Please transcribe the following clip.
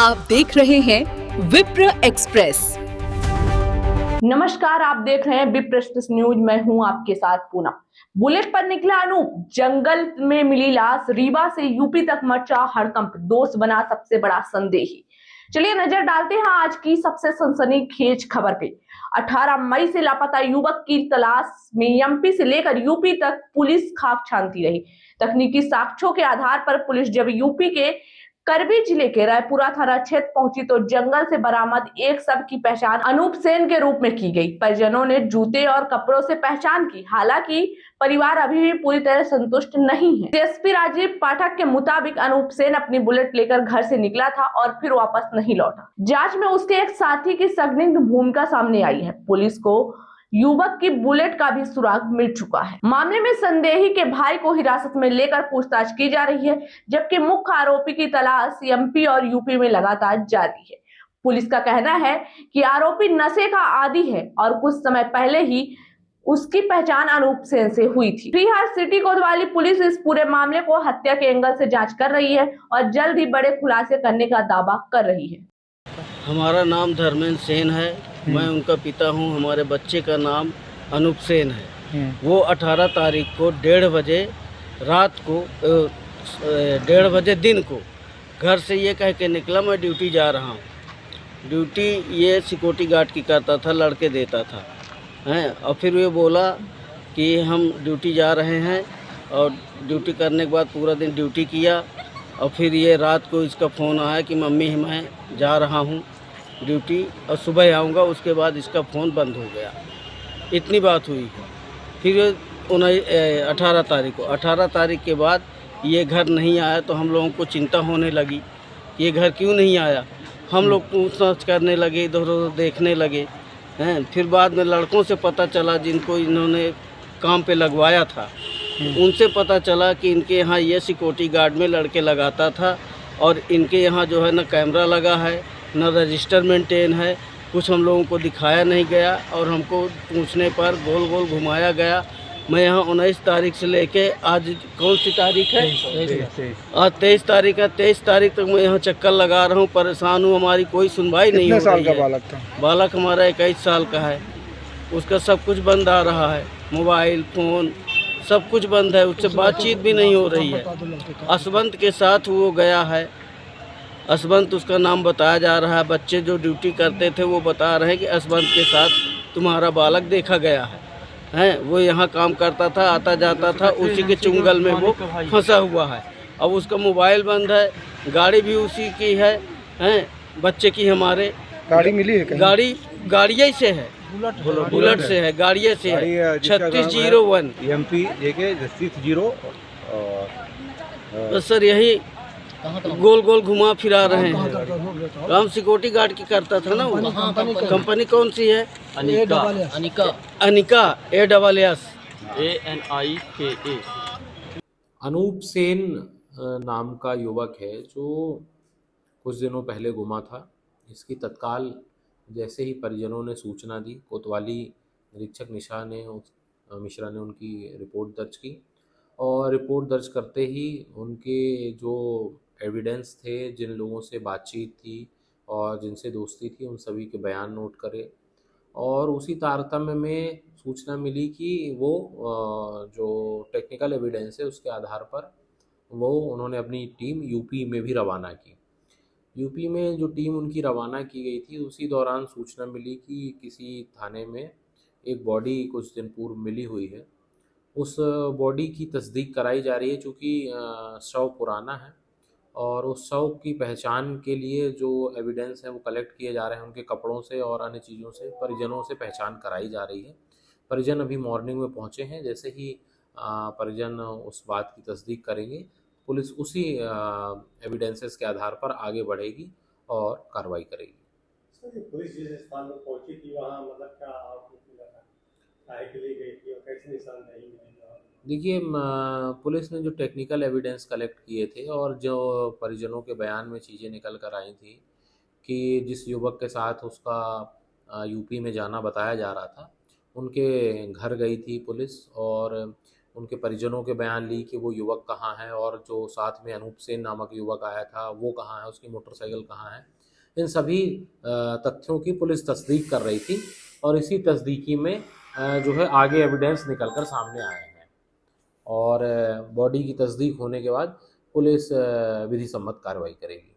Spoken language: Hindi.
आप देख रहे हैं विप्र एक्सप्रेस। नमस्कार, आप देख रहे हैं विप्र एक्सप्रेस न्यूज। मैं हूं आपके साथ पूनम। बुलेट पर निकला अनूप, जंगल में मिली लाश, रीवा से यूपी तक मचा हड़कंप, दोस्त बना सबसे बड़ा संदेही। चलिए नजर डालते हैं आज की सबसे सनसनीखेज खबर पे। 18 मई से लापता युवक की तलाश में एमपी से लेकर यूपी तक पुलिस खाक छानती रही। तकनीकी साक्ष्यों के आधार पर पुलिस जब यूपी के करबी जिले के रायपुरा थाना क्षेत्र पहुंची तो जंगल से बरामद एक शव की पहचान अनूप सेन के रूप में की गई। परिजनों ने जूते और कपड़ों से पहचान की। हालांकि परिवार अभी भी पूरी तरह संतुष्ट नहीं है। एसपी राजीव पाठक के मुताबिक अनूप सेन अपनी बुलेट लेकर घर से निकला था और फिर वापस नहीं लौटा। जांच में उसके एक साथी की संदिग्ध भूमिका सामने आई है। पुलिस को युवक की बुलेट का भी सुराग मिल चुका है। मामले में संदेही के भाई को हिरासत में लेकर पूछताछ की जा रही है, जबकि मुख्य आरोपी की तलाश एमपी और यूपी में लगातार जारी है। पुलिस का कहना है कि आरोपी नशे का आदी है और कुछ समय पहले ही उसकी पहचान अनूप सेन से हुई थी। बिहार सिटी कोतवाली पुलिस इस पूरे मामले को हत्या के एंगल से जांच कर रही है और जल्द ही बड़े खुलासे करने का दावा कर रही है। हमारा नाम धर्मेंद्र सेन है, मैं उनका पिता हूं। हमारे बच्चे का नाम अनूप सेन है। वो 18 तारीख को 1:30 बजे रात को 1:30 बजे दिन को घर से ये कह के निकला मैं ड्यूटी जा रहा हूं। ड्यूटी ये सिक्योरिटी गार्ड की करता था, लड़के देता था हैं। और फिर ये बोला कि हम ड्यूटी जा रहे हैं और ड्यूटी करने के बाद पूरा दिन ड्यूटी किया। और फिर ये रात को इसका फ़ोन आया कि मम्मी मैं जा रहा हूँ ड्यूटी और सुबह आऊँगा। उसके बाद इसका फ़ोन बंद हो गया। इतनी बात हुई है। फिर 18 तारीख के बाद ये घर नहीं आया तो हम लोगों को चिंता होने लगी कि ये घर क्यों नहीं आया। हम लोग पूछताछ करने लगे, इधर उधर देखने लगे हैं। फिर बाद में लड़कों से पता चला जिनको इन्होंने काम पे लगवाया था, उनसे पता चला कि इनके यहाँ ये सिक्योरिटी गार्ड में लड़के लगाता था और इनके यहाँ जो है ना कैमरा लगा है, न रजिस्टर मेंटेन है। कुछ हम लोगों को दिखाया नहीं गया और हमको पूछने पर गोल गोल घुमाया गया। मैं यहाँ 19 तारीख से लेके आज कौन सी तारीख है? आज 23 तारीख है। 23 तारीख तक मैं यहाँ चक्कर लगा रहा हूँ, परेशान हूँ। हमारी कोई सुनवाई नहीं हो रही है। कितने साल का बालक था? बालक हमारा 21 साल का है। उसका सब कुछ बंद आ रहा है, मोबाइल फ़ोन सब कुछ बंद है। उससे बातचीत भी नहीं हो रही है। असवंत के साथ वो गया है। असवंत उसका नाम बताया जा रहा है। बच्चे जो ड्यूटी करते थे वो बता रहे हैं कि असवंत के साथ तुम्हारा बालक देखा गया है। वो यहाँ काम करता था, आता जाता था, उसी के चुंगल में वो फंसा हुआ है। अब उसका मोबाइल बंद है, गाड़ी भी उसी की है, बच्चे की। हमारे गाड़ी मिली है? गाड़िया से है, बुलेट से है, गाड़िया से है। 3601 MP JK 60 तो सर यही गोल गोल घुमा फिरा रहे हैं। हम सिक्योरिटी गार्ड की करता था ना। वो कंपनी कौन सी है? Anika ASS ANIKA। अनूप सेन नाम का युवक है जो कुछ दिनों पहले गुमा था। इसकी तत्काल जैसे ही परिजनों ने सूचना दी, कोतवाली निरीक्षक मिश्रा ने उनकी रिपोर्ट दर्ज की और रिपोर्ट दर्ज करते ही उनके जो एविडेंस थे, जिन लोगों से बातचीत थी और जिनसे दोस्ती थी, उन सभी के बयान नोट करे और उसी तारतम्य में सूचना मिली कि वो जो टेक्निकल एविडेंस है उसके आधार पर वो उन्होंने अपनी टीम यूपी में भी रवाना की। यूपी में जो टीम उनकी रवाना की गई थी, उसी दौरान सूचना मिली कि किसी थाने में एक बॉडी कुछ दिन पूर्व मिली हुई है। उस बॉडी की तस्दीक कराई जा रही है, चूँकि शव पुराना है और उस शव की पहचान के लिए जो एविडेंस है वो कलेक्ट किए जा रहे हैं। उनके कपड़ों से और अन्य चीज़ों से परिजनों से पहचान कराई जा रही है। परिजन अभी मॉर्निंग में पहुँचे हैं। जैसे ही परिजन उस बात की तस्दीक करेंगे, पुलिस उसी एविडेंसेस के आधार पर आगे बढ़ेगी और कार्रवाई करेगी। सर, पुलिस जिस स्थान पर पहुंची थी वहाँ मतलब क्या आपको मिला था? काहे के लिए गई थी और कैसे निशान नहीं मिले? देखिए, पुलिस ने जो टेक्निकल एविडेंस कलेक्ट किए थे और जो परिजनों के बयान में चीज़ें निकल कर आई थी कि जिस युवक के साथ उसका यूपी में जाना बताया जा रहा था, उनके घर गई थी पुलिस और उनके परिजनों के बयान ली कि वो युवक कहाँ है और जो साथ में अनूप सेन नामक युवक आया था वो कहाँ है, उसकी मोटरसाइकिल कहाँ है। इन सभी तथ्यों की पुलिस तस्दीक कर रही थी और इसी तस्दीकी में जो है आगे एविडेंस निकलकर सामने आए हैं और बॉडी की तस्दीक होने के बाद पुलिस विधि सम्मत कार्रवाई करेगी।